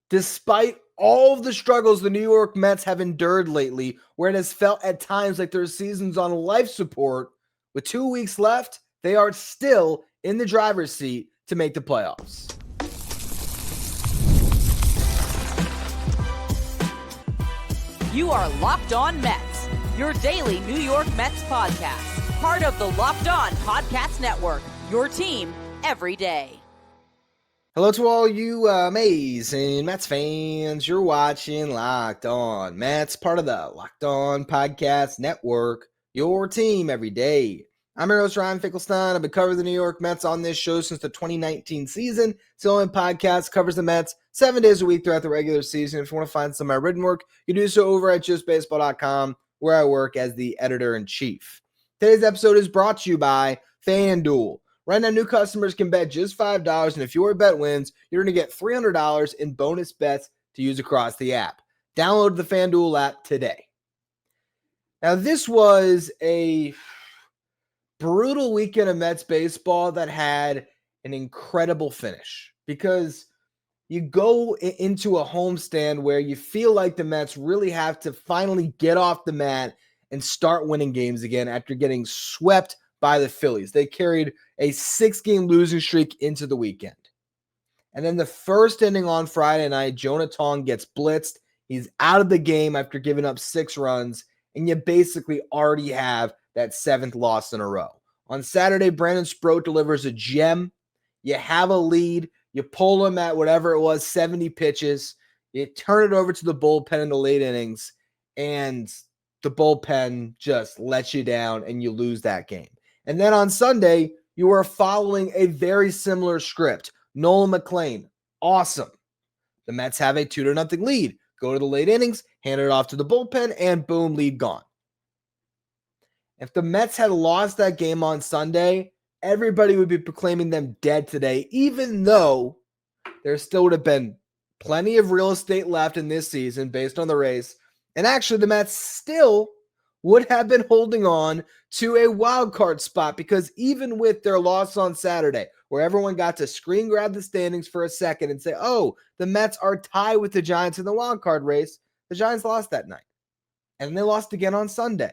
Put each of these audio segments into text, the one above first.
Despite all of the struggles the New York Mets have endured lately, where it has felt at times like their season's on life support, with 2 weeks left, they are still in the driver's seat to make the playoffs. You are Locked On Mets, your daily New York Mets podcast. Part of the Locked On Podcast Network, your team every day. Hello to all you amazing Mets fans. You're watching Locked On Mets, part of the Locked On Podcast Network, your team every day. I'm your host, Ryan Finkelstein. I've been covering the New York Mets on this show since the 2019 season. It's the only podcast that covers the Mets 7 days a week throughout the regular season. If you want to find some of my written work, you do so over at justbaseball.com, where I work as the editor-in-chief. Today's episode is brought to you by FanDuel. Right now, new customers can bet just $5, and if your bet wins, you're going to get $300 in bonus bets to use across the app. Download the FanDuel app today. Now, this was a brutal weekend of Mets baseball that had an incredible finish, because you go into a homestand where you feel like the Mets really have to finally get off the mat and start winning games again after getting swept by the Phillies. They carried a 6-game losing streak into the weekend. And then the first inning on Friday night, Jonah Tong gets blitzed. He's out of the game after giving up 6 runs, and you basically already have that 7th loss in a row. On Saturday, Brandon Sproat delivers a gem. You have a lead. You pull him at whatever it was, 70 pitches. You turn it over to the bullpen in the late innings, and the bullpen just lets you down, and you lose that game. And then on Sunday, you are following a very similar script. Nolan McLean, awesome. The Mets have a 2-0 lead. Go to the late innings, hand it off to the bullpen, and boom, lead gone. If the Mets had lost that game on Sunday, everybody would be proclaiming them dead today, even though there still would have been plenty of real estate left in this season based on the race. And actually, the Mets still would have been holding on to a wild card spot, because even with their loss on Saturday, where everyone got to screen grab the standings for a second and say, oh, the Mets are tied with the Giants in the wild card race, the Giants lost that night. And they lost again on Sunday.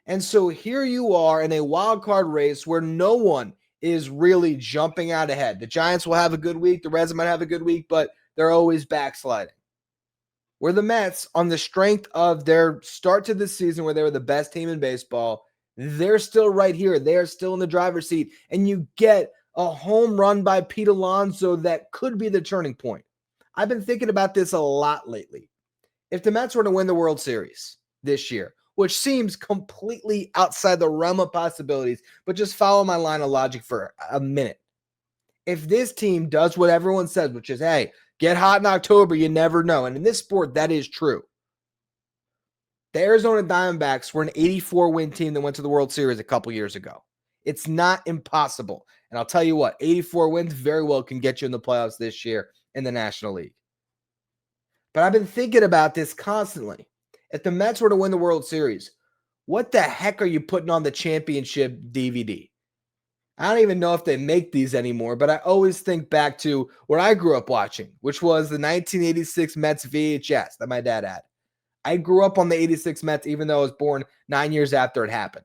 And so here you are in a wild card race where no one is really jumping out ahead. The Giants will have a good week. The Reds might have a good week, but they're always backsliding. Where the Mets, on the strength of their start to the season where they were the best team in baseball, they're still right here. They are still in the driver's seat. And you get a home run by Pete Alonso that could be the turning point. I've been thinking about this a lot lately. If the Mets were to win the World Series this year, which seems completely outside the realm of possibilities, but just follow my line of logic for a minute. If this team does what everyone says, which is, hey, get hot in October, you never know. And in this sport, that is true. The Arizona Diamondbacks were an 84-win team that went to the World Series a couple years ago. It's not impossible. And I'll tell you what, 84 wins very well can get you in the playoffs this year in the National League. But I've been thinking about this constantly. If the Mets were to win the World Series, what the heck are you putting on the championship DVD? I don't even know if they make these anymore, but I always think back to what I grew up watching, which was the 1986 Mets VHS that my dad had. I grew up on the 86 Mets, even though I was born 9 years after it happened,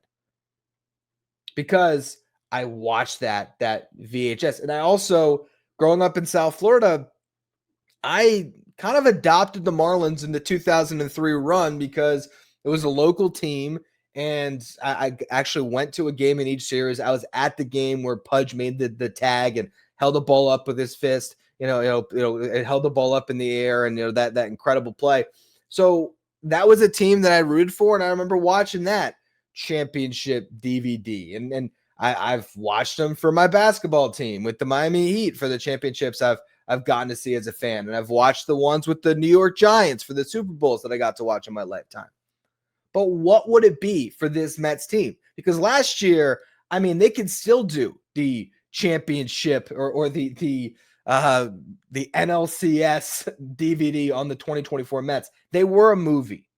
because I watched that VHS. And I also, growing up in South Florida, I kind of adopted the Marlins in the 2003 run because it was a local team, and I actually went to a game in each series. I was at the game where Pudge made the tag and held the ball up with his fist. It held the ball up in the air, and that incredible play. So that was a team that I rooted for, and I remember watching that championship DVD. And I've watched them for my basketball team with the Miami Heat for the championships I've gotten to see as a fan. And I've watched the ones with the New York Giants for the Super Bowls that I got to watch in my lifetime. But what would it be for this Mets team? Because last year, I mean, they could still do the championship or the NLCS DVD on the 2024 Mets. They were a movie.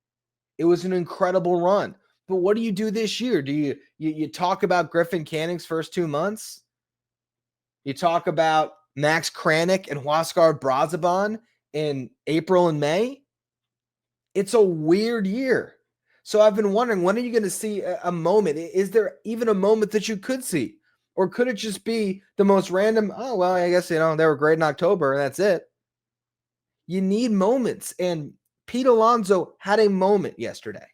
It was an incredible run. But what do you do this year? Do you talk about Griffin Canning's first 2 months? You talk about Max Kranick and Huascar Braziban in April and May. It's a weird year. So I've been wondering, when are you going to see a moment? Is there even a moment that you could see? Or could it just be the most random, oh, well, I guess, they were great in October and that's it. You need moments. And Pete Alonso had a moment yesterday.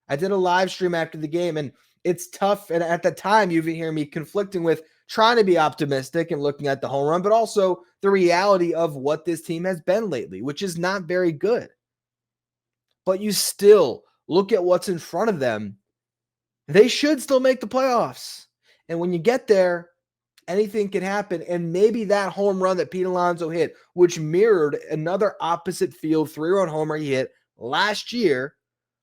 I did a live stream after the game, and it's tough. And at the time, you even hear me conflicting with trying to be optimistic and looking at the home run, but also the reality of what this team has been lately, which is not very good. But you still look at what's in front of them. They should still make the playoffs. And when you get there, anything can happen. And maybe that home run that Pete Alonso hit, which mirrored another opposite field 3-run homer he hit last year,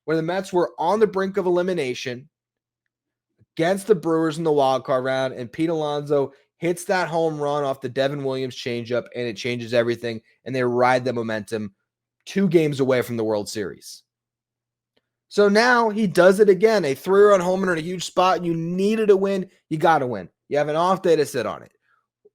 where the Mets were on the brink of elimination against the Brewers in the wild card round, and Pete Alonso hits that home run off the Devin Williams changeup, and it changes everything, and they ride the momentum 2 games away from the World Series. So now he does it again, a 3-run homer in a huge spot. You needed a win. You got to win. You have an off day to sit on it.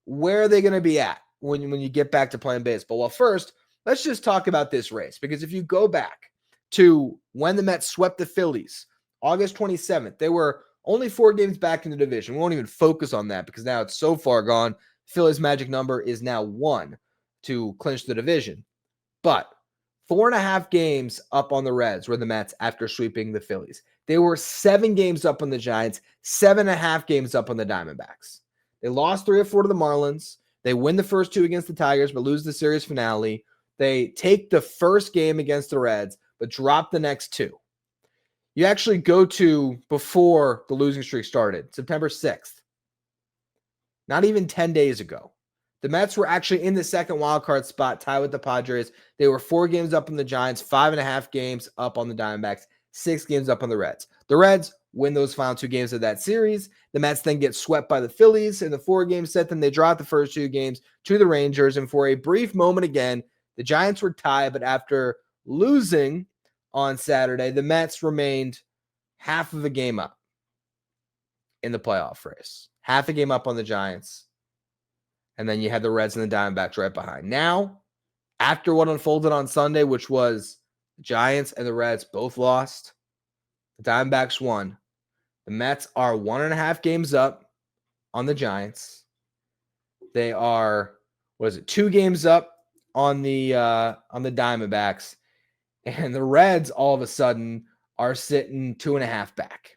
Where are they going to be at when you get back to playing baseball? Well, first, let's just talk about this race, because if you go back to when the Mets swept the Phillies, August 27th, they were only 4 games back in the division. We won't even focus on that because now it's so far gone. Phillies' magic number is now 1 to clinch the division. But 4.5 games up on the Reds were the Mets after sweeping the Phillies. They were 7 games up on the Giants, 7.5 games up on the Diamondbacks. They lost 3 or 4 to the Marlins. They win the first 2 against the Tigers, but lose the series finale. They take the first game against the Reds, but drop the next 2. You actually go to before the losing streak started, September 6th. Not even 10 days ago. The Mets were actually in the second wildcard spot, tied with the Padres. They were 4 games up on the Giants, 5.5 games up on the Diamondbacks, 6 games up on the Reds. The Reds win those final 2 games of that series. The Mets then get swept by the Phillies in the 4-game set. Then they drop the first 2 games to the Rangers. And for a brief moment again, the Giants were tied, but after losing on Saturday, the Mets remained half of a game up in the playoff race. Half a game up on the Giants. And then you had the Reds and the Diamondbacks right behind. Now, after what unfolded on Sunday, which was the Giants and the Reds both lost, the Diamondbacks won. The Mets are 1.5 games up on the Giants. They are, 2 games up on the Diamondbacks. And the Reds all of a sudden are sitting 2.5 back.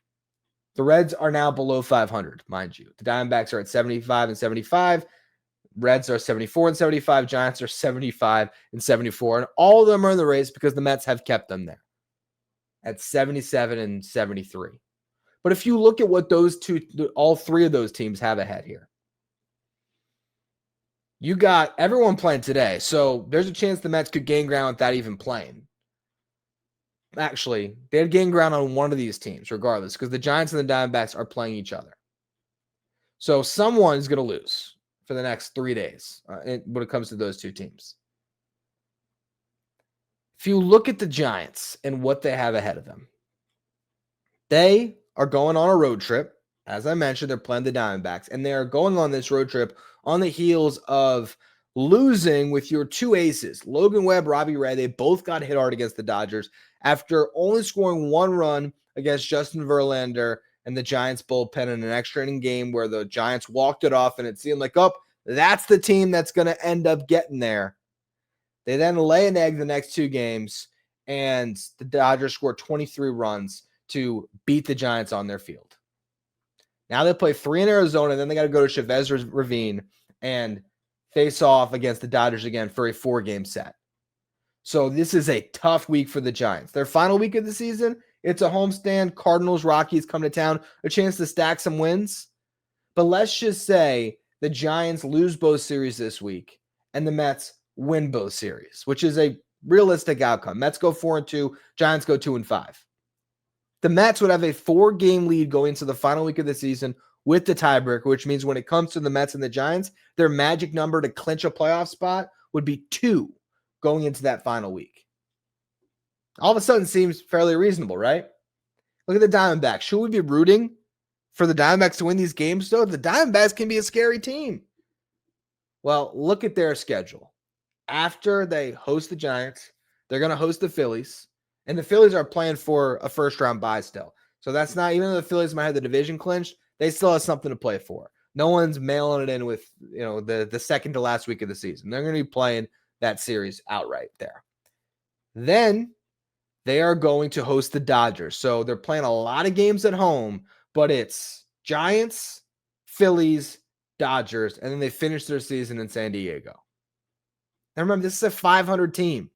The Reds are now below 500, mind you. The Diamondbacks are at 75 and 75. Reds are 74 and 75. Giants are 75 and 74. And all of them are in the race because the Mets have kept them there at 77 and 73. But if you look at what all 3 of those teams have ahead here, you got everyone playing today. So there's a chance the Mets could gain ground without even playing. Actually, they'd gain ground on one of these teams regardless, because the Giants and the Diamondbacks are playing each other. So someone's going to lose for the next 3 days when it comes to those 2 teams. If you look at the Giants and what they have ahead of them, they are going on a road trip. As I mentioned, they're playing the Diamondbacks, and they are going on this road trip on the heels of losing with your 2 aces, Logan Webb, Robbie Ray. They both got hit hard against the Dodgers after only scoring 1 run against Justin Verlander and the Giants bullpen in an extra inning game where the Giants walked it off, and it seemed like, that's the team that's going to end up getting there. They then lay an egg the next 2 games, and the Dodgers scored 23 runs to beat the Giants on their field. Now they play 3 in Arizona, and then they got to go to Chavez Ravine and face off against the Dodgers again for a 4-game set. So this is a tough week for the Giants. Their final week of the season, it's a homestand. Cardinals, Rockies come to town, a chance to stack some wins. But let's just say the Giants lose both series this week and the Mets win both series, which is a realistic outcome. Mets go 4-2, Giants go 2-5. The Mets would have a 4-game lead going into the final week of the season with the tiebreaker, which means when it comes to the Mets and the Giants, their magic number to clinch a playoff spot would be 2 going into that final week. All of a sudden seems fairly reasonable, right? Look at the Diamondbacks. Should we be rooting for the Diamondbacks to win these games, though? The Diamondbacks can be a scary team. Well, look at their schedule. after they host the Giants, they're going to host the Phillies, and the Phillies are playing for a first-round bye still. So that's not, even though the Phillies might have the division clinched, they still have something to play for. No one's mailing it in with, the second to last week of the season. They're going to be playing that series outright there. Then they are going to host the Dodgers. So they're playing a lot of games at home, but it's Giants, Phillies, Dodgers, and then they finish their season in San Diego. And remember, this is a 500 team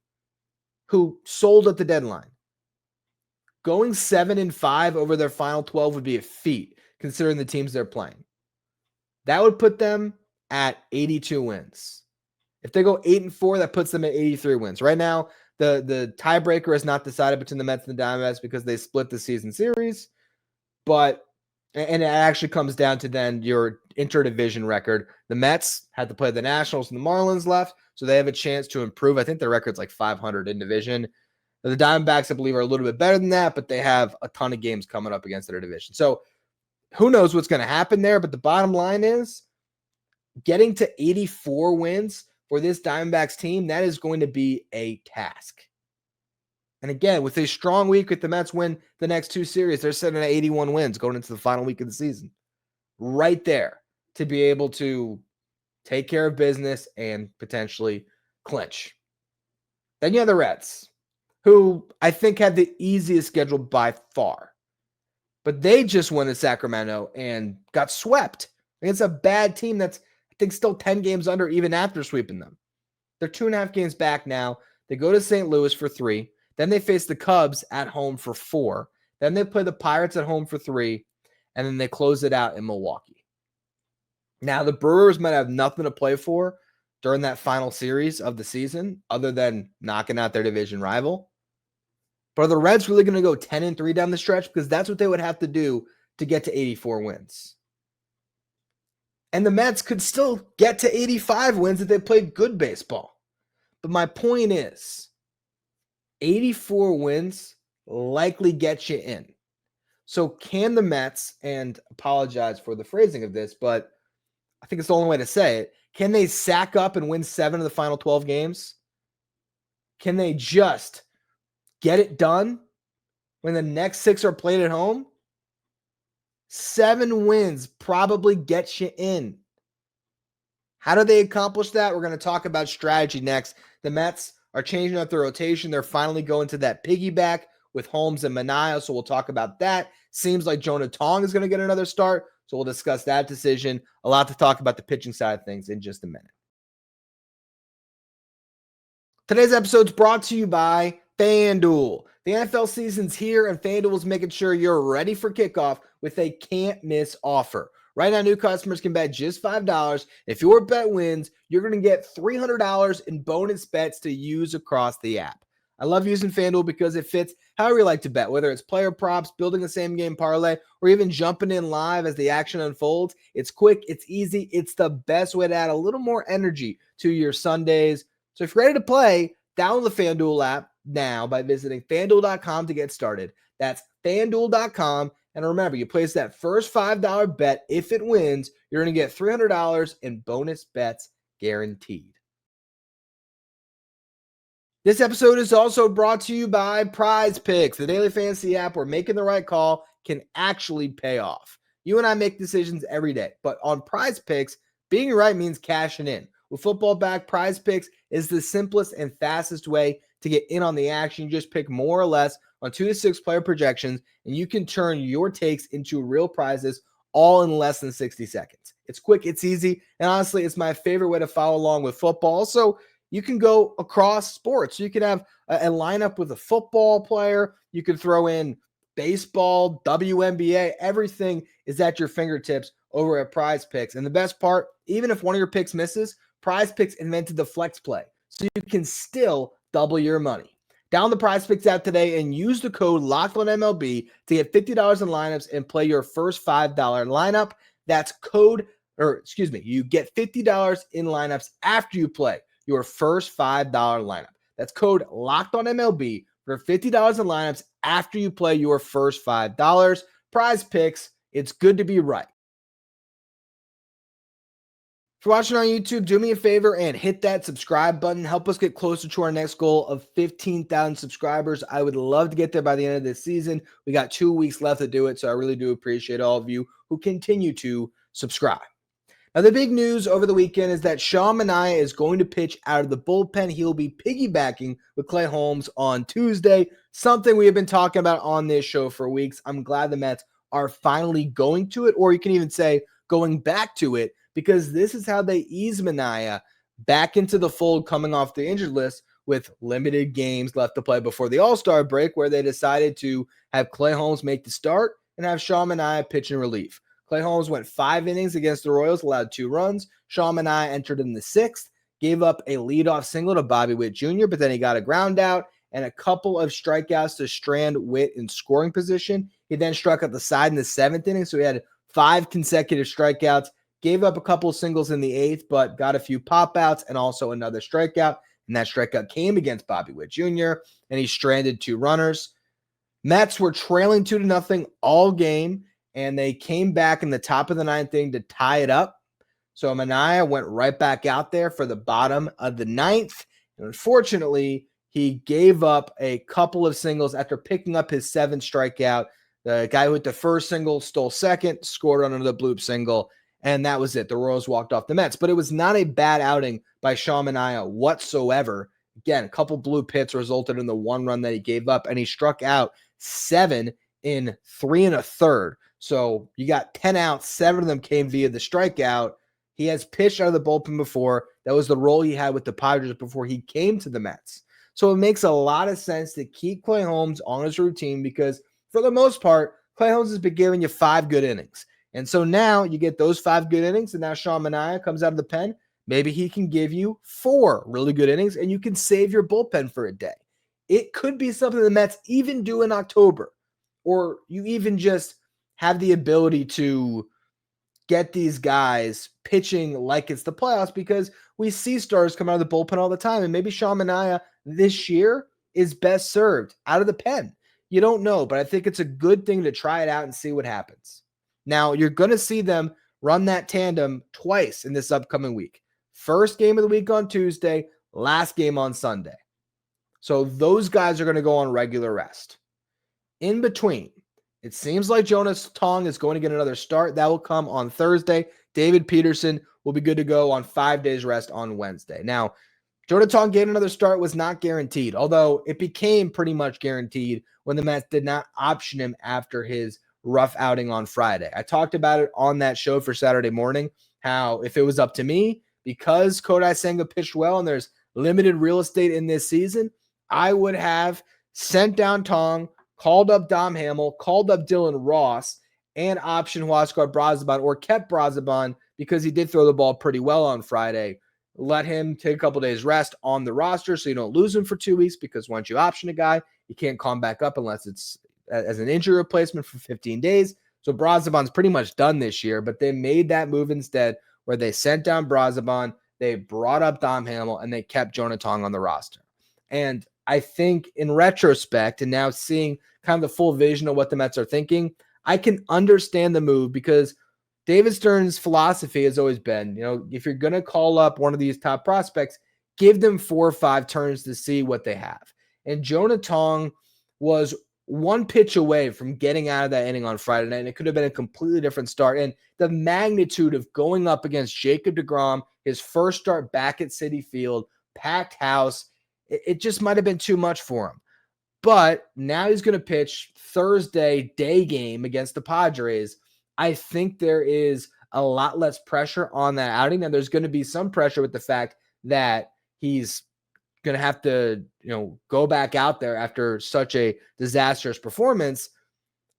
who sold at the deadline. Going 7-5 over their final 12 would be a feat, considering the teams they're playing. That would put them at 82 wins. If they go 8-4, that puts them at 83 wins. Right now, the tiebreaker is not decided between the Mets and the Diamondbacks because they split the season series. And it actually comes down to then your interdivision record. The Mets had to play the Nationals and the Marlins left, so they have a chance to improve. I think their record's like 500 in division. The Diamondbacks, I believe, are a little bit better than that, but they have a ton of games coming up against their division. So who knows what's going to happen there, but the bottom line is getting to 84 wins for this Diamondbacks team, that is going to be a task. And again, with a strong week, if the Mets win the next two series, they're sitting at 81 wins going into the final week of the season. Right there to be able to take care of business and potentially clinch. Then you have the Reds, who I think had the easiest schedule by far. But they just won in Sacramento and got swept against a bad team that's, I think, still 10 games under even after sweeping them. They're 2.5 games back now. They go to St. Louis for 3. Then they face the Cubs at home for 4. Then they play the Pirates at home for 3. And then they close it out in Milwaukee. Now, the Brewers might have nothing to play for during that final series of the season other than knocking out their division rival. But are the Reds really going to go 10-3 down the stretch? Because that's what they would have to do to get to 84 wins. And the Mets could still get to 85 wins if they played good baseball. But my point is, 84 wins likely get you in. So can the Mets, and apologize for the phrasing of this, but I think it's the only way to say it, can they sack up and win 7 of the final 12 games? Can they just get it done when the next 6 are played at home? 7 wins probably gets you in. How do they accomplish that? We're going to talk about strategy next. The Mets are changing up their rotation. They're finally going to that piggyback with Holmes and Manaea, so we'll talk about that. Seems like Jonah Tong is going to get another start, so we'll discuss that decision. A lot to talk about the pitching side of things in just a minute. Today's episode is brought to you by FanDuel. The NFL season's here, and FanDuel is making sure you're ready for kickoff with a can't-miss offer. Right now, new customers can bet just $5. If your bet wins, you're going to get $300 in bonus bets to use across the app. I love using FanDuel because it fits however you like to bet, whether it's player props, building a same-game parlay, or even jumping in live as the action unfolds. It's quick, it's easy, it's the best way to add a little more energy to your Sundays. So if you're ready to play, download the FanDuel app now by visiting FanDuel.com to get started. That's FanDuel.com. And remember, you place that first $5 bet. If it wins, you're going to get $300 in bonus bets guaranteed. This episode is also brought to you by Prize Picks, the daily fantasy app where making the right call can actually pay off. You and I make decisions every day, but on Prize Picks, being right means cashing in. With football back, Prize Picks is the simplest and fastest way to get in on the action. You just pick more or less on 2 to 6 player projections, and you can turn your takes into real prizes all in less than 60 seconds. It's quick, it's easy, and honestly, it's my favorite way to follow along with football. Also, you can go across sports. You can have a lineup with a football player. You can throw in baseball, WNBA. Everything is at your fingertips over at Prize Picks. And the best part, even if one of your picks misses, Prize Picks invented the flex play, so you can still double your money. Download the Prize Picks app today and use the code LOCKEDONMLB to get $50 in lineups and play your first $5 lineup. You get $50 in lineups after you play your first $5 lineup. That's code LOCKEDONMLB for $50 in lineups after you play your first $5. Prize Picks, it's good to be right. If you're watching on YouTube, do me a favor and hit that subscribe button. Help us get closer to our next goal of 15,000 subscribers. I would love to get there by the end of this season. We got 2 weeks left to do it, so I really do appreciate all of you who continue to subscribe. Now, the big news over the weekend is that Sean Manaea is going to pitch out of the bullpen. He'll be piggybacking with Clay Holmes on Tuesday, something we have been talking about on this show for weeks. I'm glad the Mets are finally going to it, or you can even say going back to it, because this is how they ease Manaea back into the fold coming off the injured list with limited games left to play before the All-Star break, where they decided to have Clay Holmes make the start and have Sean Manaea pitch in relief. Clay Holmes went 5 innings against the Royals, allowed 2 runs. Sean Manaea entered in the 6th, gave up a leadoff single to Bobby Witt Jr., but then he got a ground out and a couple of strikeouts to strand Witt in scoring position. He then struck out the side in the 7th inning, so he had 5 consecutive strikeouts. Gave up a couple of singles in the 8th, but got a few pop-outs and also another strikeout. And that strikeout came against Bobby Witt Jr., and he stranded 2 runners. Mets were trailing 2-0 all game, and they came back in the top of the 9th inning to tie it up. So Manaea went right back out there for the bottom of the 9th. And unfortunately, he gave up a couple of singles after picking up his 7th strikeout. The guy who hit the first single stole second, scored on another bloop single. And that was it. The Royals walked off the Mets. But it was not a bad outing by Sean Manaea whatsoever. Again, a couple bloop hits resulted in the 1 run that he gave up, and he struck out 7 in 3 1/3. So you got 10 outs. 7 of them came via the strikeout. He has pitched out of the bullpen before. That was the role he had with the Padres before he came to the Mets. So it makes a lot of sense to keep Clay Holmes on his routine because, for the most part, Clay Holmes has been giving you 5 good innings. And so now you get those 5 good innings, and now Sean Manaea comes out of the pen. Maybe he can give you 4 really good innings, and you can save your bullpen for a day. It could be something the Mets even do in October, or you even just have the ability to get these guys pitching like it's the playoffs, because we see stars come out of the bullpen all the time, and maybe Sean Manaea this year is best served out of the pen. You don't know, but I think it's a good thing to try it out and see what happens. Now, you're going to see them run that tandem twice in this upcoming week. First game of the week on Tuesday, last game on Sunday. So those guys are going to go on regular rest. In between, it seems like Jonas Tong is going to get another start. That will come on Thursday. David Peterson will be good to go on 5 days rest on Wednesday. Now, Jonah Tong getting another start was not guaranteed, although it became pretty much guaranteed when the Mets did not option him after his rough outing on Friday. I talked about it on that show for Saturday morning, how if it was up to me, because Kodai Senga pitched well and there's limited real estate in this season, I would have sent down Tong, called up Dom Hamill, called up Dylan Ross, and optioned Huascar Brazoban, or kept Brazoban because he did throw the ball pretty well on Friday. Let him take a couple days rest on the roster so you don't lose him for 2 weeks, because once you option a guy, you can't call him back up unless it's as an injury replacement for 15 days. So Brazoban's pretty much done this year, but they made that move instead where they sent down Brazoban, they brought up Dom Hamill, and they kept Jonah Tong on the roster. And I think in retrospect, and now seeing kind of the full vision of what the Mets are thinking, I can understand the move, because David Stern's philosophy has always been, if you're going to call up one of these top prospects, give them 4 or 5 turns to see what they have. And Jonah Tong was 1 pitch away from getting out of that inning on Friday night, and it could have been a completely different start. And the magnitude of going up against Jacob deGrom, his first start back at Citi Field, packed house, it just might have been too much for him. But now he's going to pitch Thursday day game against the Padres. I think there is a lot less pressure on that outing. And there's going to be some pressure with the fact that he's going to have to, go back out there after such a disastrous performance.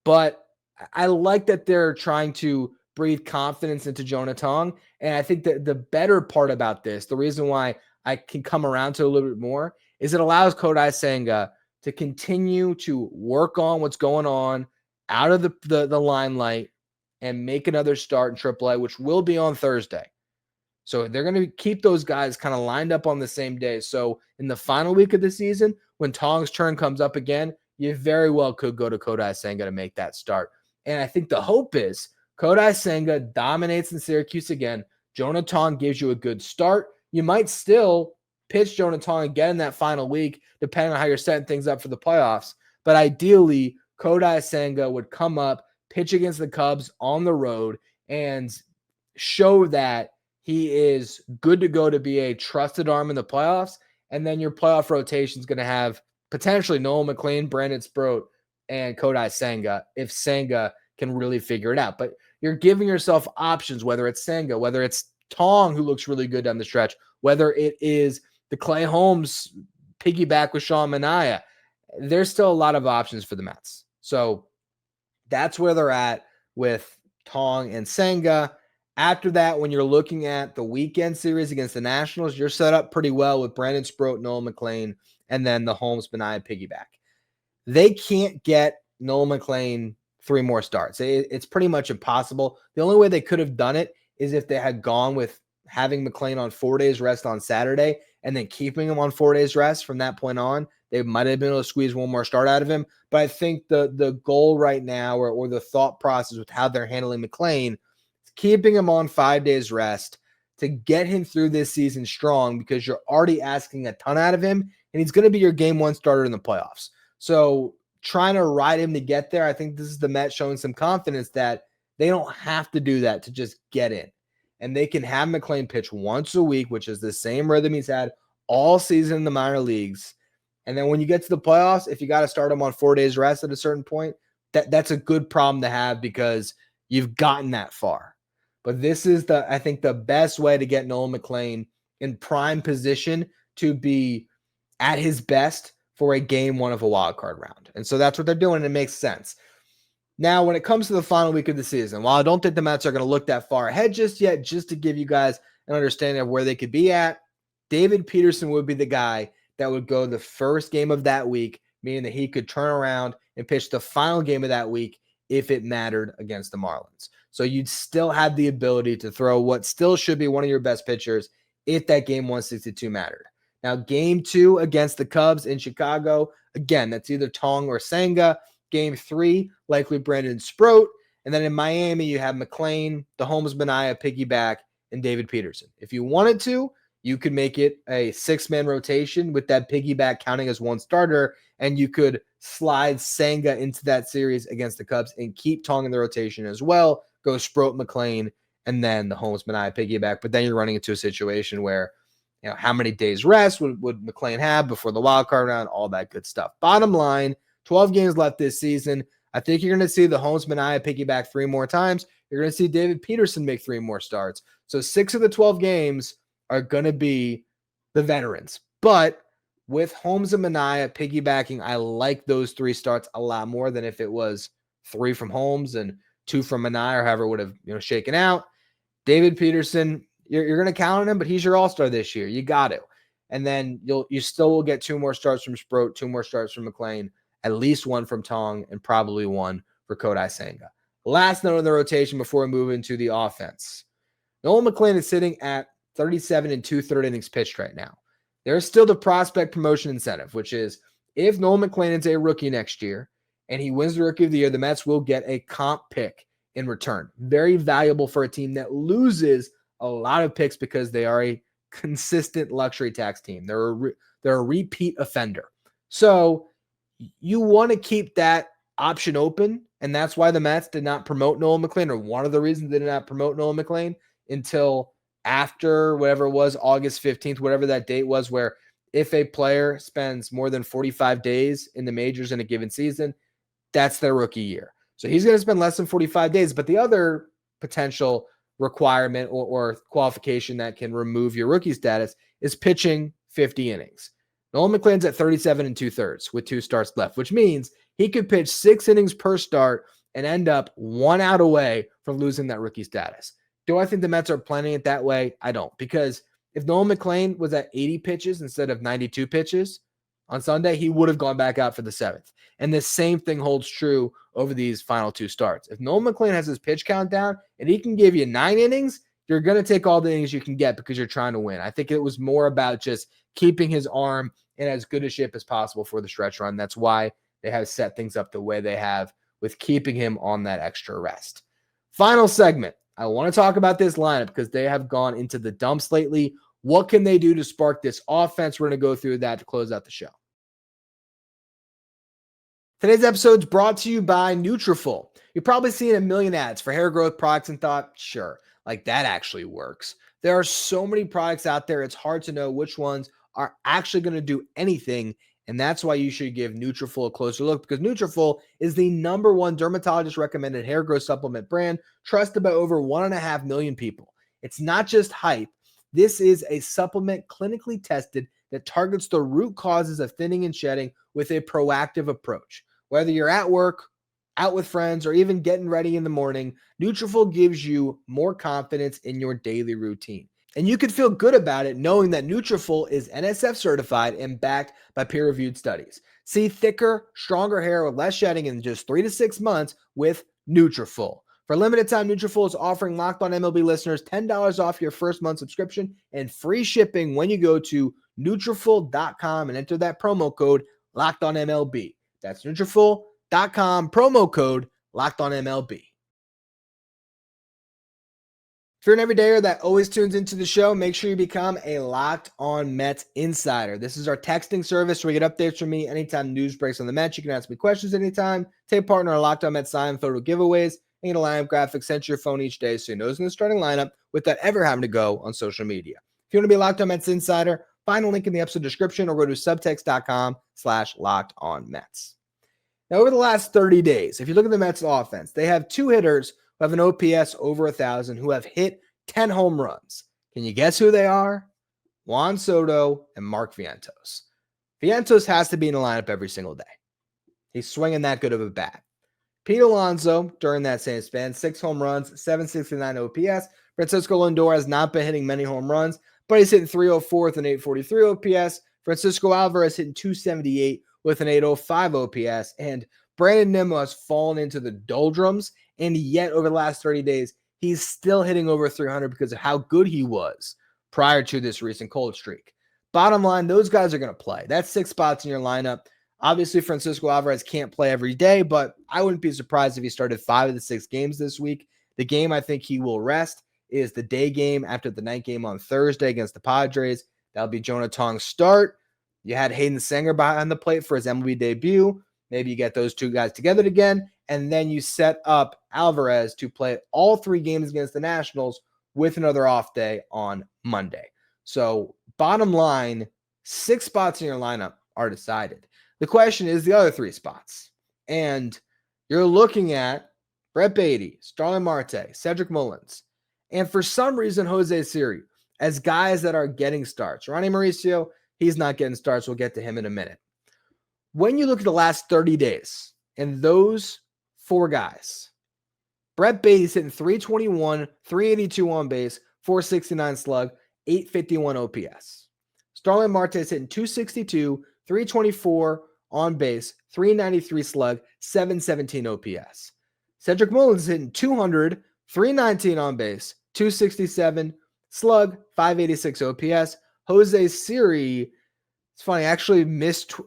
But I like that they're trying to breathe confidence into Jonah Tong. And I think that the better part about this, the reason why I can come around to a little bit more, is it allows Kodai Senga to continue to work on what's going on out of the limelight and make another start in AAA, which will be on Thursday. So they're going to keep those guys kind of lined up on the same day. So in the final week of the season, when Tong's turn comes up again, you very well could go to Kodai Senga to make that start. And I think the hope is Kodai Senga dominates in Syracuse again, Jonathan gives you a good start. You might still pitch Jonathan again in that final week, depending on how you're setting things up for the playoffs. But ideally, Kodai Senga would come up, pitch against the Cubs on the road, and show that he is good to go to be a trusted arm in the playoffs. And then your playoff rotation is going to have potentially Noel McLean, Brandon Sproat, and Kodai Senga if Senga can really figure it out. But you're giving yourself options, whether it's Senga, whether it's Tong, who looks really good down the stretch, whether it is the Clay Holmes piggyback with Sean Manaea. There's still a lot of options for the Mets. So that's where they're at with Tong and Senga. After that, when you're looking at the weekend series against the Nationals, you're set up pretty well with Brandon Sproat, Noel McLean, and then the Holmes-Manaea piggyback. They can't get Noel McLean 3 more starts. It's pretty much impossible. The only way they could have done it is if they had gone with having McLean on 4 days rest on Saturday and then keeping him on 4 days rest from that point on. They might have been able to squeeze one more start out of him. But I think the goal right now or the thought process with how they're handling McLean is keeping him on 5 days rest to get him through this season strong, because you're already asking a ton out of him, and he's going to be your game 1 starter in the playoffs. So trying to ride him to get there, I think this is the Mets showing some confidence that they don't have to do that to just get in. And they can have McLean pitch once a week, which is the same rhythm he's had all season in the minor leagues. And then when you get to the playoffs, if you got to start him on 4 days rest at a certain point, that's a good problem to have because you've gotten that far. But this is I think the best way to get Noel McLean in prime position to be at his best for a game 1 of a wild card round. And so that's what they're doing, and it makes sense. Now, when it comes to the final week of the season, while I don't think the Mets are going to look that far ahead just yet, just to give you guys an understanding of where they could be at, David Peterson would be the guy that would go the first game of that week, meaning that he could turn around and pitch the final game of that week if it mattered against the Marlins. So you'd still have the ability to throw what still should be one of your best pitchers if that game 162 mattered. Now, game 2 against the Cubs in Chicago, again, that's either Tong or Senga. Game 3, likely Brandon Sproat. And then in Miami, you have McLean, the Holmes-Manaea piggyback, and David Peterson. If you wanted to, you could make it a 6-man rotation with that piggyback counting as one starter, and you could slide Senga into that series against the Cubs and keep Tong in the rotation as well. Go Sproat, McLean, and then the Holmes-Manaea piggyback. But then you're running into a situation where, how many days rest would McLean have before the wild card round, all that good stuff. Bottom line, 12 games left this season. I think you're going to see the Holmes-Manaea piggyback 3 more times. You're going to see David Peterson make 3 more starts. So 6 of the 12 games are going to be the veterans. But with Holmes and Manaea piggybacking, I like those 3 starts a lot more than if it was 3 from Holmes and 2 from Manaea, or however it would have shaken out. David Peterson, you're going to count on him, but he's your all-star this year. You got to. And then you still will get 2 more starts from Sproat, 2 more starts from McLean, at least 1 from Tong, and probably 1 for Kodai Senga. Last note of the rotation before we move into the offense. Noel McLean is sitting at 37 and 2/3 innings pitched right now. There's still the prospect promotion incentive, which is if Noel McLean is a rookie next year and he wins the Rookie of the Year, the Mets will get a comp pick in return. Very valuable for a team that loses a lot of picks because they are a consistent luxury tax team. They're a repeat offender. So you want to keep that option open, and that's why the Mets did not promote Noel McLean, or one of the reasons they did not promote Noel McLean until after whatever it was, August 15th, whatever that date was, where if a player spends more than 45 days in the majors in a given season, that's their rookie year. So he's going to spend less than 45 days. But the other potential requirement or qualification that can remove your rookie status is pitching 50 innings. Noel McLean's at 37 and 2/3 with 2 starts left, which means he could pitch 6 innings per start and end up 1 out away from losing that rookie status. Do I think the Mets are planning it that way? I don't, because if Noel McLean was at 80 pitches instead of 92 pitches on Sunday, he would have gone back out for the 7th. And the same thing holds true over these final 2 starts. If Noel McLean has his pitch count down and he can give you 9 innings, you're going to take all the innings you can get because you're trying to win. I think it was more about just keeping his arm in as good a shape as possible for the stretch run. That's why they have set things up the way they have with keeping him on that extra rest. Final segment. I want to talk about this lineup because they have gone into the dumps lately. What can they do to spark this offense? We're going to go through that to close out the show. Today's episode is brought to you by Nutrafol. You've probably seen a million ads for hair growth products and thought, sure, like that actually works. There are so many products out there, it's hard to know which ones are actually going to do anything, and that's why you should give Nutrafol a closer look, because Nutrafol is the #1 dermatologist-recommended hair growth supplement brand, trusted by over 1.5 million people. It's not just hype. This is a supplement clinically tested that targets the root causes of thinning and shedding with a proactive approach. Whether you're at work, out with friends, or even getting ready in the morning, Nutrafol gives you more confidence in your daily routine. And you can feel good about it knowing that Nutrafol is NSF certified and backed by peer-reviewed studies. See thicker, stronger hair with less shedding in just 3 to 6 months with Nutrafol. For a limited time, Nutrafol is offering Locked On MLB listeners $10 off your first month subscription and free shipping when you go to Nutrafol.com and enter that promo code LOCKEDONMLB. That's Nutrafol.com, promo code LOCKEDONMLB. If you're an everydayer that always tunes into the show, make sure you become a Locked On Mets insider. This is our texting service where you get updates from me anytime news breaks on the Mets. You can ask me questions anytime. Take part in our Locked On Mets sign photo giveaways and get a lineup graphic sent to your phone each day so you know who's in the starting lineup without ever having to go on social media. If you want to be a Locked On Mets insider, find a link in the episode description or go to subtext.com/LockedOnMets. Now, over the last 30 days, if you look at the Mets offense, they have 2 hitters who have an OPS over 1,000 who have hit 10 home runs. Can you guess who they are? Juan Soto and Mark Vientos. Vientos has to be in the lineup every single day. He's swinging that good of a bat. Pete Alonso, during that same span, 6 home runs, 769 OPS. Francisco Lindor has not been hitting many home runs, but he's hitting 304 with an 843 OPS. Francisco Alvarez hitting 278 with an 805 OPS. And Brandon Nimmo has fallen into the doldrums, and yet over the last 30 days, he's still hitting over 300 because of how good he was prior to this recent cold streak. Bottom line, those guys are going to play. That's 6 spots in your lineup. Obviously, Francisco Alvarez can't play every day, but I wouldn't be surprised if he started 5 of the 6 games this week. The game I think he will rest is the day game after the night game on Thursday against the Padres. That'll be Jonah Tong's start. You had Hayden Senger behind the plate for his MLB debut. Maybe you get those 2 guys together again, and then you set up Alvarez to play all 3 games against the Nationals with another off day on Monday. So bottom line, 6 spots in your lineup are decided. The question is the other 3 spots. And you're looking at Brett Baty, Starling Marte, Cedric Mullins, and for some reason, José Siri as guys that are getting starts. Ronny Mauricio, he's not getting starts. We'll get to him in a minute. When you look at the last 30 days and those 4 guys, Brett Baty's hitting 321, 382 on base, 469 slug, 851 OPS. Starling Marte's hitting 262, 324 on base, 393 slug, 717 OPS. Cedric Mullins is hitting 200, 319 on base, 267 slug, 586 OPS. José Siri, it's funny, I actually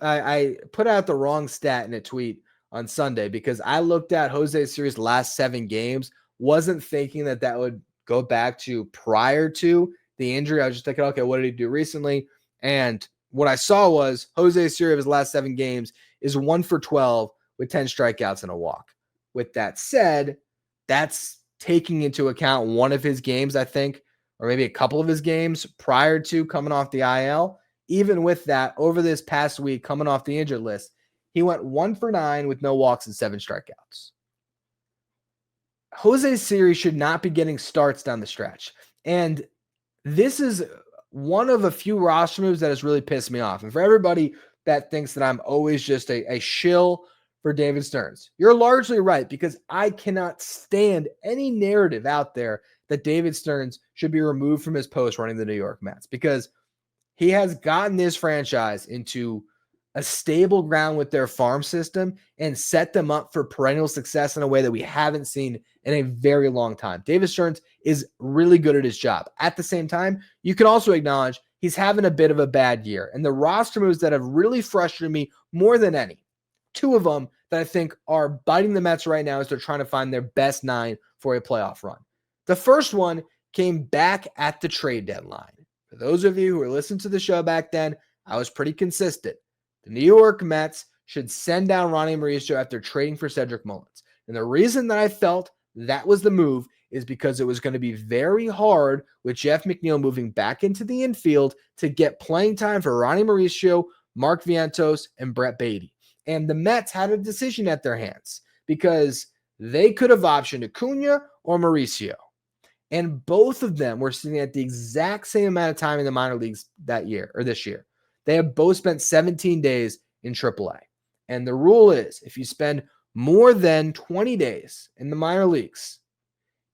I put out the wrong stat in a tweet on Sunday because I looked at José Siri's last 7 games, wasn't thinking that would go back to prior to the injury. I was just thinking, okay, what did he do recently? And what I saw was José Siri of his last 7 games is 1 for 12 with 10 strikeouts and a walk. With that said, that's taking into account one of his games, I think, or maybe a couple of his games prior to coming off the IL. Even with that, over this past week, coming off the injured list, he went 1 for 9 with no walks and 7 strikeouts. José Siri should not be getting starts down the stretch. And this is one of a few roster moves that has really pissed me off. And for everybody that thinks that I'm always just a shill for David Stearns, you're largely right, because I cannot stand any narrative out there that David Stearns should be removed from his post running the New York Mets, because he has gotten this franchise into a stable ground with their farm system and set them up for perennial success in a way that we haven't seen in a very long time. David Stearns is really good at his job. At the same time, you can also acknowledge he's having a bit of a bad year. And the roster moves that have really frustrated me more than any, 2 of them that I think are biting the Mets right now as they're trying to find their best 9 for a playoff run. The first one came back at the trade deadline. For those of you who were listening to the show back then, I was pretty consistent. The New York Mets should send down Ronny Mauricio after trading for Cedric Mullins. And the reason that I felt that was the move is because it was going to be very hard with Jeff McNeil moving back into the infield to get playing time for Ronny Mauricio, Mark Vientos, and Brett Baty. And the Mets had a decision at their hands because they could have optioned Acuna or Mauricio. And both of them were sitting at the exact same amount of time in the minor leagues that year or this year. They have both spent 17 days in AAA. And the rule is if you spend more than 20 days in the minor leagues,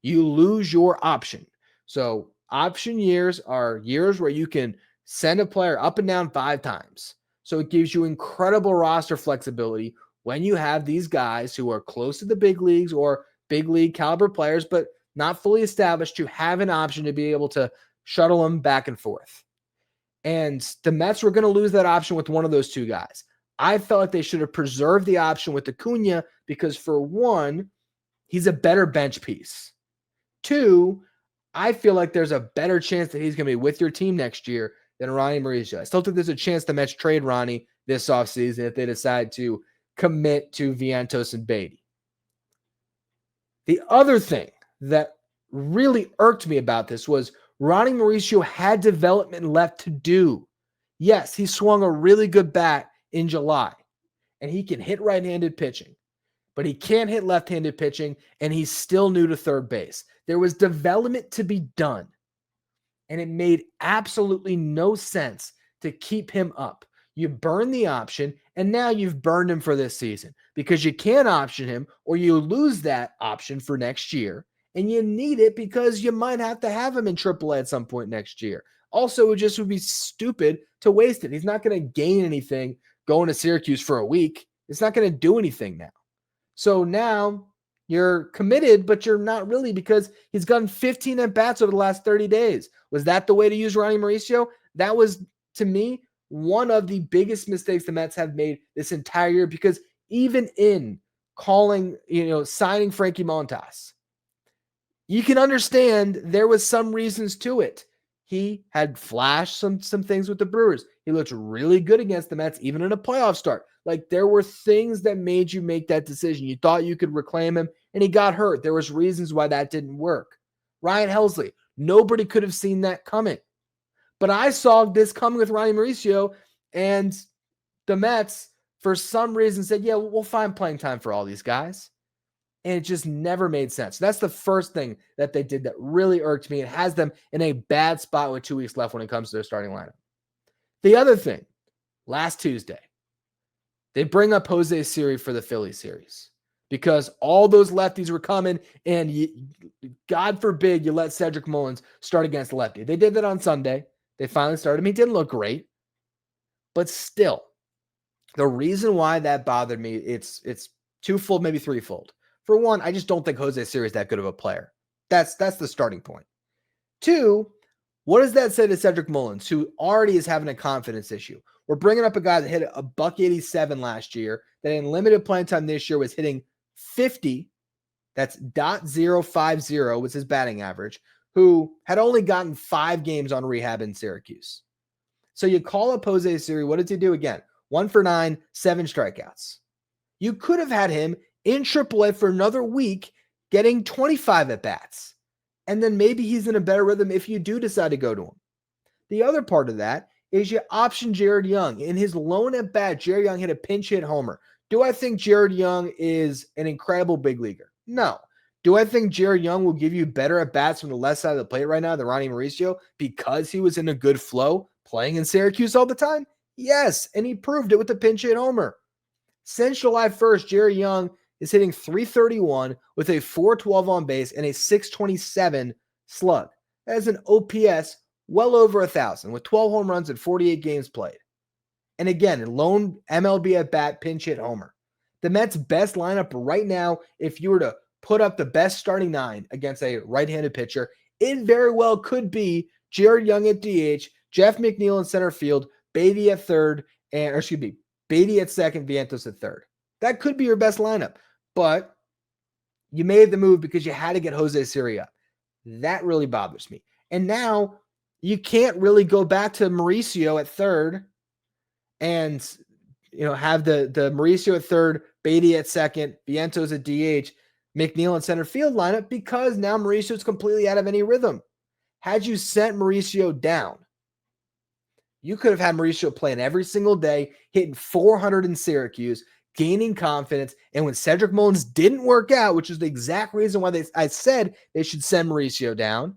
you lose your option. So option years are years where you can send a player up and down 5 times. So it gives you incredible roster flexibility when you have these guys who are close to the big leagues or big league caliber players, but not fully established, to have an option to be able to shuttle them back and forth. And the Mets were going to lose that option with one of those two guys. I felt like they should have preserved the option with Acuna because, for one, he's a better bench piece. 2, I feel like there's a better chance that he's going to be with your team next year than Ronny Mauricio. I still think there's a chance the Mets trade Ronny this offseason if they decide to commit to Vientos and Baty. The other thing that really irked me about this was Ronny Mauricio had development left to do. Yes, he swung a really good bat in July, and he can hit right-handed pitching, but he can't hit left-handed pitching, and he's still new to third base. There was development to be done, and it made absolutely no sense to keep him up. You burn the option, and now you've burned him for this season because you can't option him or you lose that option for next year. And you need it because you might have to have him in AAA at some point next year. Also, it just would be stupid to waste it. He's not going to gain anything going to Syracuse for a week. It's not going to do anything now. So now you're committed, but you're not really because he's gotten 15 at-bats over the last 30 days. Was that the way to use Ronny Mauricio? That was, to me, one of the biggest mistakes the Mets have made this entire year because even in signing Frankie Montas, you can understand there was some reasons to it. He had flashed some things with the Brewers. He looked really good against the Mets, even in a playoff start. Like, there were things that made you make that decision. You thought you could reclaim him, and he got hurt. There was reasons why that didn't work. Ryan Helsley, nobody could have seen that coming. But I saw this coming with Ronny Mauricio, and the Mets, for some reason, said, yeah, we'll find playing time for all these guys. And it just never made sense. That's the first thing that they did that really irked me. It has them in a bad spot with 2 weeks left when it comes to their starting lineup. The other thing, last Tuesday, they bring up José Siri for the Philly series because all those lefties were coming, and God forbid you let Cedric Mullins start against a lefty. They did that on Sunday. They finally started him. He didn't look great, but still, the reason why that bothered me, it's twofold, maybe threefold. For one, I just don't think José Siri is that good of a player. That's the starting point. 2, what does that say to Cedric Mullins, who already is having a confidence issue? We're bringing up a guy that hit a $187 last year, that in limited playing time this year was hitting 50. That's .050 was his batting average, who had only gotten 5 games on rehab in Syracuse. So you call up José Siri. What did he do again? 1 for 9, 7 strikeouts. You could have had him in AAA for another week, getting 25 at-bats. And then maybe he's in a better rhythm if you do decide to go to him. The other part of that is you option Jared Young. In his lone at-bat, Jared Young hit a pinch hit homer. Do I think Jared Young is an incredible big leaguer? No. Do I think Jared Young will give you better at-bats from the left side of the plate right now than Ronny Mauricio because he was in a good flow playing in Syracuse all the time? Yes, and he proved it with the pinch hit homer. Since July 1st, Jared Young is hitting .331 with a .412 on base and a .627 slug. That is an OPS well over 1,000 with 12 home runs and 48 games played. And again, lone MLB at bat pinch hit homer. The Mets' best lineup right now, if you were to put up the best starting 9 against a right-handed pitcher, it very well could be Jared Young at DH, Jeff McNeil in center field, Baty at third, Baty at second, Vientos at third. That could be your best lineup. But you made the move because you had to get José Siri up. That really bothers me. And now you can't really go back to Mauricio at third and have the Mauricio at third, Baty at second, Vientos at DH, McNeil in center field lineup, because now Mauricio is completely out of any rhythm. Had you sent Mauricio down, you could have had Mauricio playing every single day, hitting 400 in Syracuse, gaining confidence. And when Cedric Mullins didn't work out, which is the exact reason why I said they should send Mauricio down,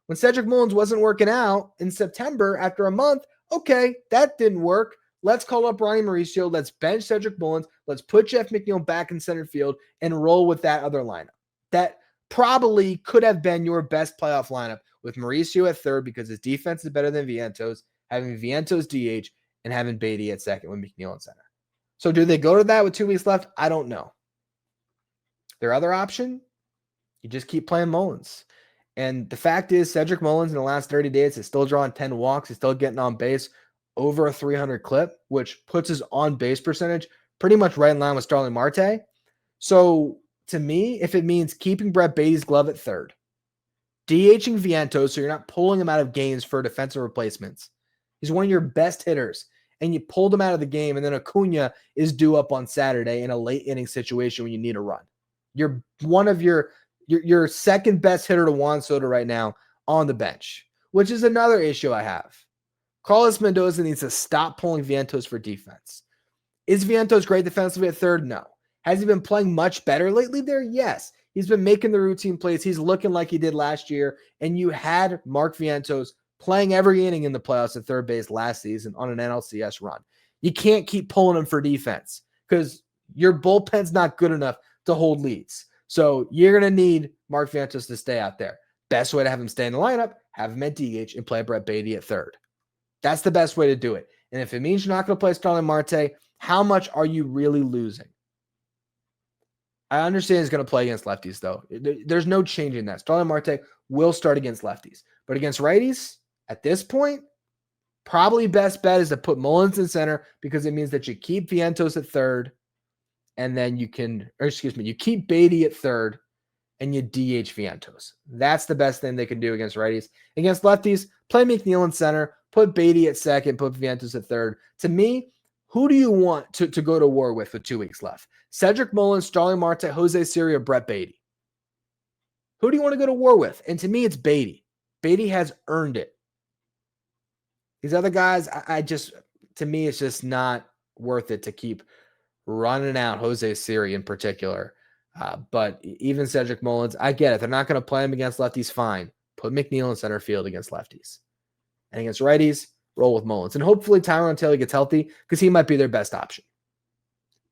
when Cedric Mullins wasn't working out in September after a month, okay, that didn't work. Let's call up Ronny Mauricio. Let's bench Cedric Mullins. Let's put Jeff McNeil back in center field and roll with that other lineup. That probably could have been your best playoff lineup with Mauricio at third because his defense is better than Vientos, having Vientos DH, and having Baty at second with McNeil in center. So do they go to that with 2 weeks left? I don't know. Their other option, you just keep playing Mullins. And the fact is, Cedric Mullins in the last 30 days is still drawing 10 walks. He's still getting on base over a 300 clip, which puts his on-base percentage pretty much right in line with Starling Marte. So to me, if it means keeping Brett Baty's glove at third, DHing Vientos so you're not pulling him out of games for defensive replacements. He's one of your best hitters, and you pulled him out of the game, and then Acuna is due up on Saturday in a late inning situation when you need a run. You're one of your second best hitter to Juan Soto right now on the bench, which is another issue I have. Carlos Mendoza needs to stop pulling Vientos for defense. Is Vientos great defensively at third? No. Has he been playing much better lately there? Yes. He's been making the routine plays. He's looking like he did last year, and you had Mark Vientos playing every inning in the playoffs at third base last season on an NLCS run. You can't keep pulling him for defense because your bullpen's not good enough to hold leads. So you're going to need Mark Vientos to stay out there. Best way to have him stay in the lineup, have him at DH and play Brett Baty at third. That's the best way to do it. And if it means you're not going to play Starling Marte, how much are you really losing? I understand he's going to play against lefties, though. There's no changing that. Starling Marte will start against lefties. But against righties, at this point, probably best bet is to put Mullins in center because it means that you keep Vientos at third, and then you keep Baty at third, and you DH Vientos. That's the best thing they can do against righties. Against lefties, play McNeil in center, put Baty at second, put Vientos at third. To me, who do you want to go to war with 2 weeks left? Cedric Mullins, Starling Marte, José Siri, or Brett Baty? Who do you want to go to war with? And to me, it's Baty. Baty has earned it. These other guys, to me, it's just not worth it to keep running out José Siri in particular. But even Cedric Mullins, I get it. They're not going to play him against lefties, fine. Put McNeil in center field against lefties. And against righties, roll with Mullins. And hopefully Tyrone Taylor gets healthy because he might be their best option.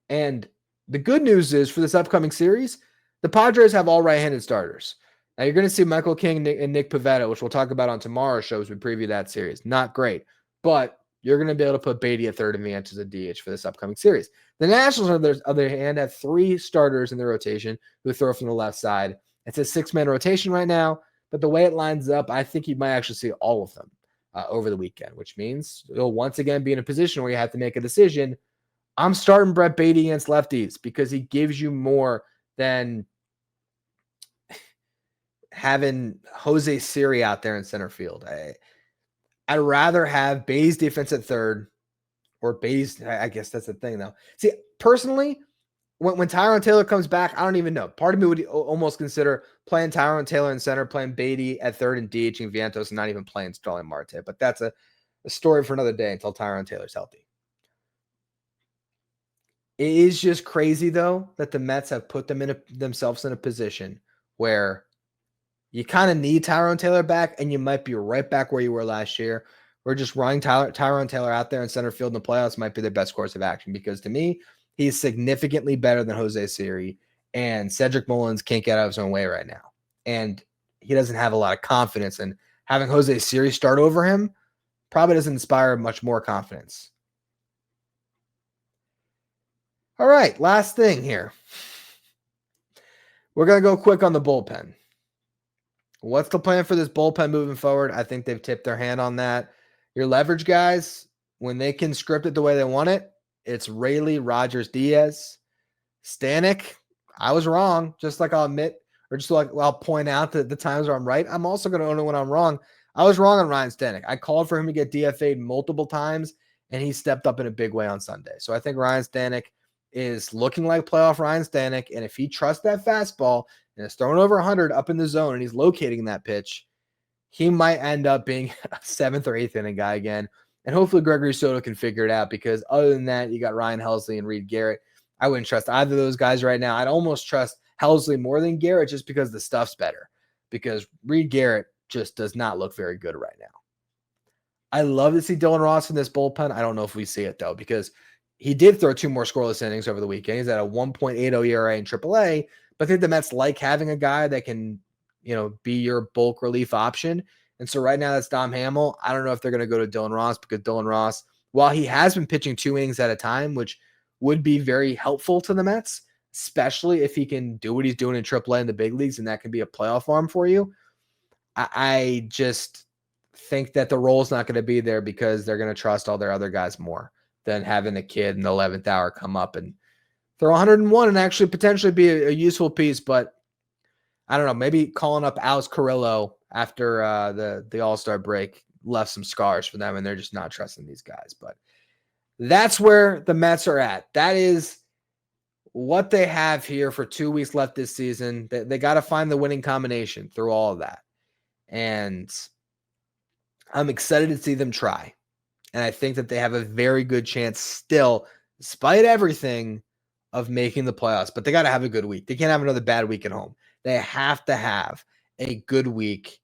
And the good news is for this upcoming series, the Padres have all right-handed starters. Now you're going to see Michael King and Nick Pivetta, which we'll talk about on tomorrow's show as we preview that series. Not great. But you're going to be able to put Baty at third and Vientos at DH for this upcoming series. The Nationals, on the other hand, have 3 starters in their rotation who throw from the left side. It's a 6-man rotation right now, but the way it lines up, I think you might actually see all of them over the weekend, which means you'll once again be in a position where you have to make a decision. I'm starting Brett Baty against lefties because he gives you more than having José Siri out there in center field. I'd rather have Baty's defense at third or Baty's, I guess that's the thing though. See, personally, when Tyrone Taylor comes back, I don't even know. Part of me would almost consider playing Tyrone Taylor in center, playing Baty at third and DHing Vientos and not even playing Starling Marte. But that's a story for another day until Tyrone Taylor's healthy. It is just crazy, though, that the Mets have put themselves in a position where you kind of need Tyrone Taylor back, and you might be right back where you were last year. We're just running Tyrone Taylor out there in center field in the playoffs might be their best course of action because, to me, he's significantly better than José Siri, and Cedric Mullins can't get out of his own way right now. And he doesn't have a lot of confidence, and having José Siri start over him probably doesn't inspire much more confidence. All right, last thing here. We're going to go quick on the bullpen. What's the plan for this bullpen moving forward? I think they've tipped their hand on that. Your leverage guys, when they can script it the way they want it, it's Raley, Rogers, Diaz. Stanek, I was wrong, just like I'll admit, or just like I'll point out that the times where I'm right. I'm also going to own it when I'm wrong. I was wrong on Ryne Stanek. I called for him to get DFA'd multiple times, and he stepped up in a big way on Sunday. So I think Ryne Stanek is looking like playoff Ryne Stanek, and if he trusts that fastball and is throwing over 100 up in the zone and he's locating that pitch, he might end up being a 7th or 8th inning guy again. And hopefully Gregory Soto can figure it out, because other than that, you got Ryan Helsley and Reed Garrett. I wouldn't trust either of those guys right now. I'd almost trust Helsley more than Garrett just because the stuff's better, because Reed Garrett just does not look very good right now. I love to see Dylan Ross in this bullpen. I don't know if we see it, though, because he did throw 2 more scoreless innings over the weekend. He's at a 1.80 ERA in AAA, but I think the Mets like having a guy that can, be your bulk relief option. And so right now that's Dom Hamill. I don't know if they're going to go to Dylan Ross, because Dylan Ross, while he has been pitching 2 innings at a time, which would be very helpful to the Mets, especially if he can do what he's doing in AAA in the big leagues, and that can be a playoff arm for you. I just think that the role's not going to be there, because they're going to trust all their other guys more than having a kid in the 11th hour come up and throw 101 and actually potentially be a useful piece. But I don't know, maybe calling up Alex Carrillo after the All-Star break left some scars for them, and they're just not trusting these guys. But that's where the Mets are at. That is what they have here for 2 weeks left this season. They got to find the winning combination through all of that. And I'm excited to see them try. And I think that they have a very good chance still, despite everything, of making the playoffs. But they got to have a good week. They can't have another bad week at home. They have to have a good week.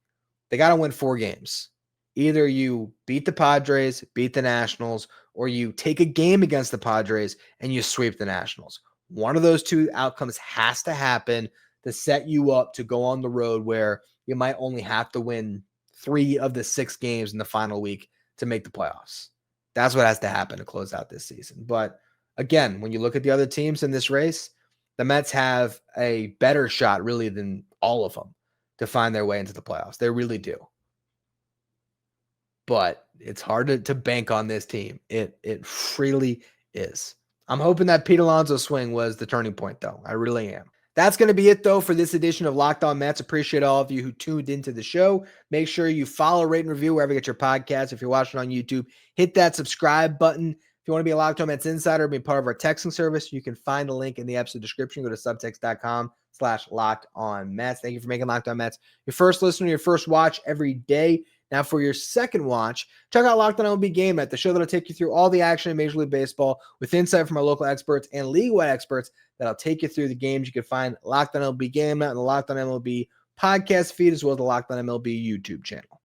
They got to win 4 games. Either you beat the Padres, beat the Nationals, or you take a game against the Padres and you sweep the Nationals. One of those 2 outcomes has to happen to set you up to go on the road where you might only have to win 3 of the 6 games in the final week to make the playoffs. That's what has to happen to close out this season. But again, when you look at the other teams in this race, the Mets have a better shot really than all of them to find their way into the playoffs. They really do. But it's hard to bank on this team. It really is. I'm hoping that Pete Alonso's swing was the turning point, though. I really am. That's going to be it, though, for this edition of Locked On Mets. Appreciate all of you who tuned into the show. Make sure you follow, rate, and review wherever you get your podcast. If you're watching on YouTube, hit that subscribe button. If you want to be a Locked On Mets insider, be part of our texting service, you can find a link in the episode description. Go to subtext.com/LockedOnMets. Thank you for making Locked On Mets your first listen, your first watch every day. Now, for your second watch, check out Locked On MLB Game Night, the show that'll take you through all the action in Major League Baseball with insight from our local experts and league-wide experts that'll take you through the games. You can find Locked On MLB Game Night and the Locked On MLB podcast feed, as well as the Locked On MLB YouTube channel.